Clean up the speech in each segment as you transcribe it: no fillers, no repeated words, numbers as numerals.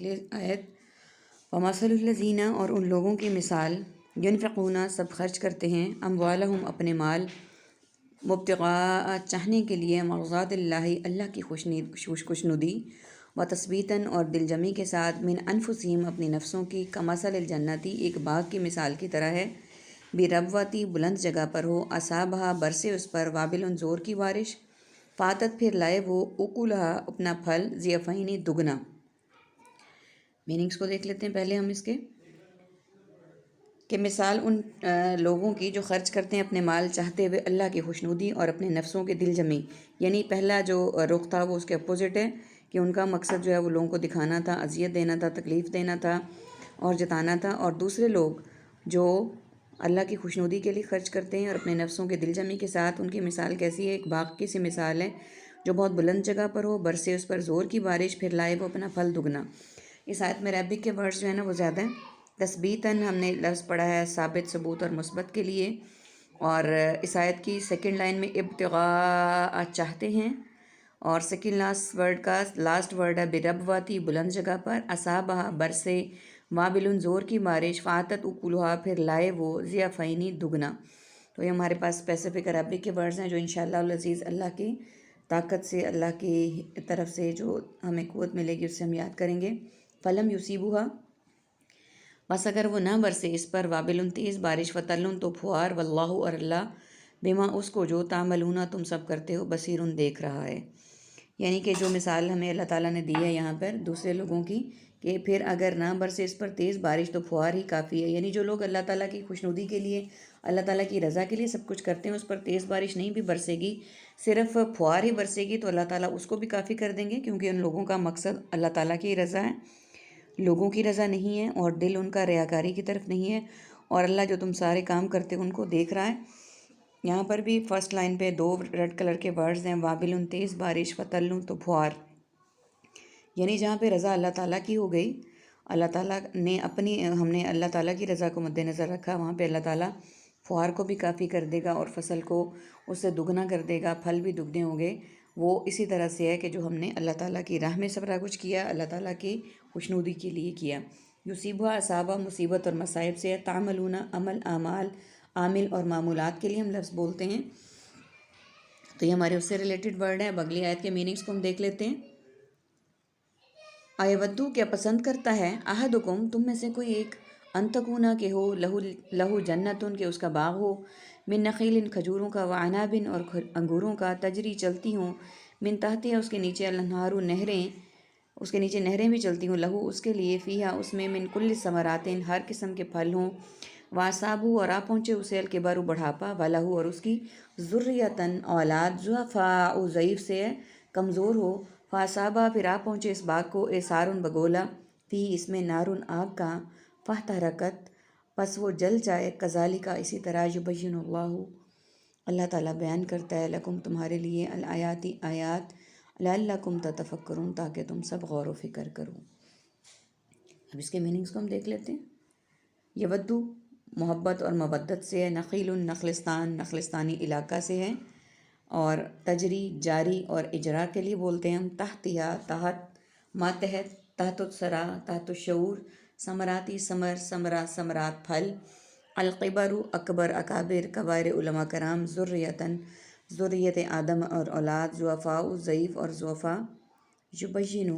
اگلی آیت، وَمَثَلُ الَّذِينَ اور ان لوگوں کی مثال يُنْفِقُونَ سب خرچ کرتے ہیں اموالہم اپنے مال مبتغاء چاہنے کے لیے مرضات اللہ کی خوشنودی وتثبیتاً اور دل جمی کے ساتھ من انفسہم اپنی نفسوں کی کمثل الجنتی ایک باغ کی مثال کی طرح ہے بربوتی بلند جگہ پر ہو اصابہا برسے اس پر وابل زور کی بارش فاتت پھر لائے وہ اکلہا اپنا پھل ضعفین دگنا۔ میننگس کو دیکھ لیتے ہیں پہلے ہم اس کے کہ مثال ان لوگوں کی جو خرچ کرتے ہیں اپنے مال چاہتے ہوئے اللہ کی خوشنودی اور اپنے نفسوں کے دل جمی، یعنی پہلا جو رخ تھا وہ اس کے اپوزٹ ہے کہ ان کا مقصد جو ہے وہ لوگوں کو دکھانا تھا، اذیت دینا تھا، تکلیف دینا تھا اور جتانا تھا، اور دوسرے لوگ جو اللہ کی خوشنودی کے لیے خرچ کرتے ہیں اور اپنے نفسوں کے دل جمی کے ساتھ، ان کی مثال کیسی ہے؟ ایک باغ کی سی مثال ہے جو بہت بلند جگہ پر ہو، برسے اس پر زور کی بارش، پھر لائے وہ اپنا پھل دگنا۔ اس آیت میں عربک کے ورڈز جو ہیں نا وہ زیادہ ہیں۔ تثبیتاً ہم نے لفظ پڑھا ہے ثابت، ثبوت اور مثبت کے لیے، اور اس آیت کی سیکنڈ لائن میں ابتغاء چاہتے ہیں، اور سیکنڈ لاسٹ ورڈ ہے بربواتی بلند جگہ پر، اصابہا برسے، وابل زور کی بارش، فاتت اکلہا پھر لائے وہ ضعفین دگنا۔ تو یہ ہمارے پاس اسپیسیفک عربک کے ورڈز ہیں جو انشاءاللہ العزیز اللہ کی طاقت سے، اللہ کی طرف سے جو ہمیں قوت ملے گی اس سے ہم یاد کریں گے۔ فلم یصیبھا بس اگر وہ نہ برسے اس پر وابل تیز بارش، فتلن تو پھوار، واللہ اور اللہ بما اس کو جو تعملون تم سب کرتے ہو بصیر دیکھ رہا ہے۔ یعنی کہ جو مثال ہمیں اللہ تعالیٰ نے دی ہے یہاں پر دوسرے لوگوں کی کہ پھر اگر نہ برسے اس پر تیز بارش تو پھوار ہی کافی ہے، یعنی جو لوگ اللہ تعالیٰ کی خوشنودی کے لیے، اللہ تعالیٰ کی رضا کے لیے سب کچھ کرتے ہیں، اس پر تیز بارش نہیں بھی برسے گی، صرف پھوار ہی برسے گی تو اللہ تعالیٰ اس کو بھی کافی کر دیں گے، کیونکہ ان لوگوں کا مقصد اللہ تعالیٰ کی رضا ہے، لوگوں کی رضا نہیں ہے، اور دل ان کا ریاکاری کی طرف نہیں ہے، اور اللہ جو تم سارے کام کرتے ان کو دیکھ رہا ہے۔ یہاں پر بھی فرسٹ لائن پہ دو ریڈ کلر کے ورڈز ہیں، وابل تیز بارش، فتلن تو پھوار، یعنی جہاں پہ رضا اللہ تعالیٰ کی ہو گئی، اللہ تعالیٰ نے ہم نے اللہ تعالیٰ کی رضا کو مد نظر رکھا، وہاں پہ اللہ تعالیٰ پھوار کو بھی کافی کر دے گا اور فصل کو اس سے دگنا کر دے گا، پھل بھی دگنے ہوں گے۔ وہ اسی طرح سے ہے کہ جو ہم نے اللہ تعالیٰ کی راہ میں سب کچھ کیا، اللہ تعالیٰ کی خوشنودی کے لیے کیا۔ یصیبہ اصابہ مصیبت اور مصائب سے ہے، تعملون عمل، اعمال، عامل اور معمولات کے لیے ہم لفظ بولتے ہیں، تو یہ ہمارے اس سے ریلیٹڈ ورڈ ہے۔ اب اگلی آیت کے میننگس کو ہم دیکھ لیتے ہیں۔ ایودو کیا پسند کرتا ہے، احدکم تم میں سے کوئی ایک، ان تکونا کہ ہو لہو جنتن کہ اس کا باغ ہو، من نخیل کھجوروں کا، وعناب اور انگوروں کا، تجری چلتی ہوں، من تحتہا اس کے نیچے، الانہار نہریں، اس کے نیچے نہریں بھی چلتی ہوں، لہو اس کے لیے، فیہا اس میں، من کل ثمرات ہر قسم کے پھل ہوں، واصابہ اور آ پہنچے اسے، الکبر بڑھاپا، ولہو اور اس کی، ذریۃ اولاد، ضعفاء ضعیف سے ہے، کمزور ہو، فاصابہ پھر آ پہنچے اس باغ کو، اعصار بگولا، فی اس میں، نار آگ کا، فاحترقت پس وہ جل جائے، کذالک اسی طرح، یبین اللہ تعالیٰ بیان کرتا ہے، لکم تمہارے لیے، الآیات آیات، لعلکم تتفکرون تاکہ تم سب غور و فکر کرو۔ اب اس کے میننگس کو ہم دیکھ لیتے ہیں۔ یودو محبت اور مودت سے ہے، نخیل نخلستان نخلستانی علاقہ سے ہے، اور تجری جاری اور اجرا کے لیے بولتے ہیں ہم، تحتیا تحت، ماتحت، تحت الثرا تحت الشعور، ثمراتی ثمر ثمرہ ثمرات پھل، القبر اکبر اکابر کبائر علماء کرام، ذریۃ ذریت آدم اور اولاد، ضعفاء ضعیف اور ضعفاء، یبین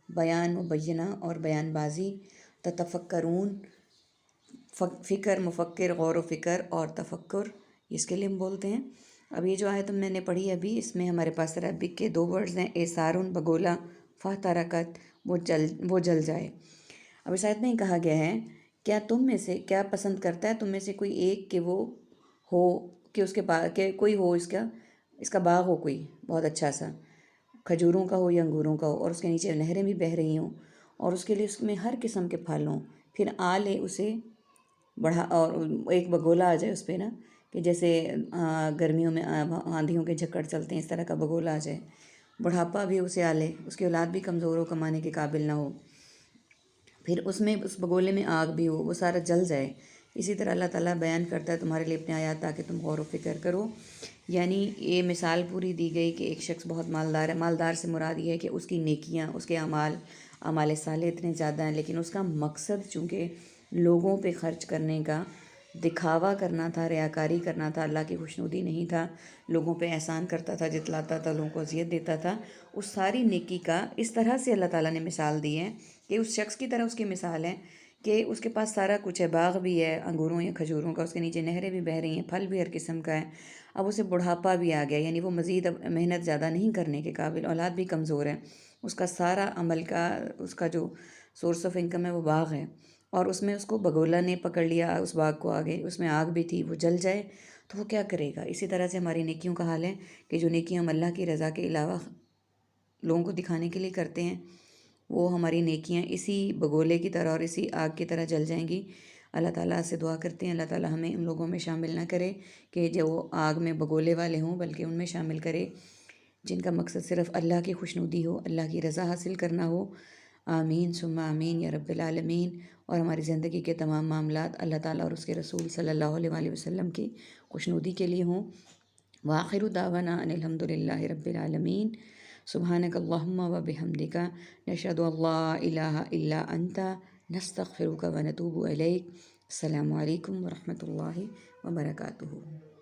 بیان مبینہ اور بیان بازی، تتفکرون فکر مفکر غور و فکر اور تفکر اس کے لیے ہم بولتے ہیں۔ اب یہ جو آیت ہم نے پڑھی ابھی، اس میں ہمارے پاس عربک کے دو ورڈز ہیں، اعصارٌ بگولا، فاحترقت وہ جل جائے۔ اب اس آیت میں یہ کہا گیا ہے، کیا تم میں سے کیا پسند کرتا ہے تم میں سے کوئی ایک کہ وہ ہو کہ اس کے پاس کہ کوئی ہو اس کا باغ ہو، کوئی بہت اچھا سا، کھجوروں کا ہو یا انگوروں کا ہو، اور اس کے نیچے نہریں بھی بہہ رہی ہوں، اور اس کے لیے اس میں ہر قسم کے پھل ہوں، پھر آ لے اسے بڑھا، اور ایک بگولا آ جائے اس پہ نا، کہ جیسے گرمیوں میں آندھیوں کے جھکڑ چلتے ہیں، اس طرح کا بگولا آ جائے، بڑھاپا بھی اسے آ لے، اس کی اولاد بھی کمزور ہو، کمانے کے قابل نہ ہو، پھر اس میں اس بگولے میں آگ بھی ہو، وہ سارا جل جائے۔ اسی طرح اللہ تعالیٰ بیان کرتا ہے تمہارے لیے اپنے آیات تاکہ تم غور و فکر کرو۔ یعنی یہ مثال پوری دی گئی کہ ایک شخص بہت مالدار ہے، مالدار سے مراد یہ ہے کہ اس کی نیکیاں، اس کے اعمال اعمال صالح اتنے زیادہ ہیں، لیکن اس کا مقصد چونکہ لوگوں پہ خرچ کرنے کا دکھاوا کرنا تھا، ریاکاری کرنا تھا، اللہ کی خوشنودی نہیں تھا، لوگوں پہ احسان کرتا تھا، جتلاتا تھا، لوگوں کو اذیت دیتا تھا، اس ساری نیکی کا اس طرح سے اللہ تعالیٰ نے مثال دی ہے کہ اس شخص کی طرح اس کی مثال ہے کہ اس کے پاس سارا کچھ ہے، باغ بھی ہے انگوروں یا کھجوروں کا، اس کے نیچے نہریں بھی بہہ رہی ہیں، پھل بھی ہر قسم کا ہے، اب اسے بڑھاپا بھی آ گیا، یعنی وہ مزید اب محنت زیادہ نہیں کرنے کے قابل، اولاد بھی کمزور ہے، اس کا سارا عمل کا اس کا جو سورس آف انکم ہے وہ باغ ہے، اور اس میں اس کو بگولا نے پکڑ لیا اس باغ کو، آگے اس میں آگ بھی تھی، وہ جل جائے تو وہ کیا کرے گا؟ اسی طرح سے ہماری نیکیوں کا حال ہے کہ جو نیکیاں ہم اللہ کی رضا کے علاوہ لوگوں کو دکھانے کے لیے کرتے ہیں، وہ ہماری نیکیاں اسی بگولے کی طرح اور اسی آگ کی طرح جل جائیں گی۔ اللہ تعالیٰ سے دعا کرتے ہیں اللہ تعالیٰ ہمیں ان لوگوں میں شامل نہ کرے کہ جو آگ میں بگولے والے ہوں، بلکہ ان میں شامل کرے جن کا مقصد صرف اللہ کی خوشنودی ہو، اللہ کی رضا حاصل کرنا ہو۔ آمین ثم آمین یا رب العالمین۔ اور ہماری زندگی کے تمام معاملات اللہ تعالیٰ اور اس کے رسول صلی اللہ علیہ وآلہ وسلم کی خوشنودی کے لیے ہوں۔ وآخر دعوانا ان الحمد للہ رب العالمین۔ سبحانک اللہم و بحمدک نشہد ان لا الہ الا انت نستغفرک و نتوب الیک۔ السلام علیکم ورحمۃ اللہ وبرکاتہ۔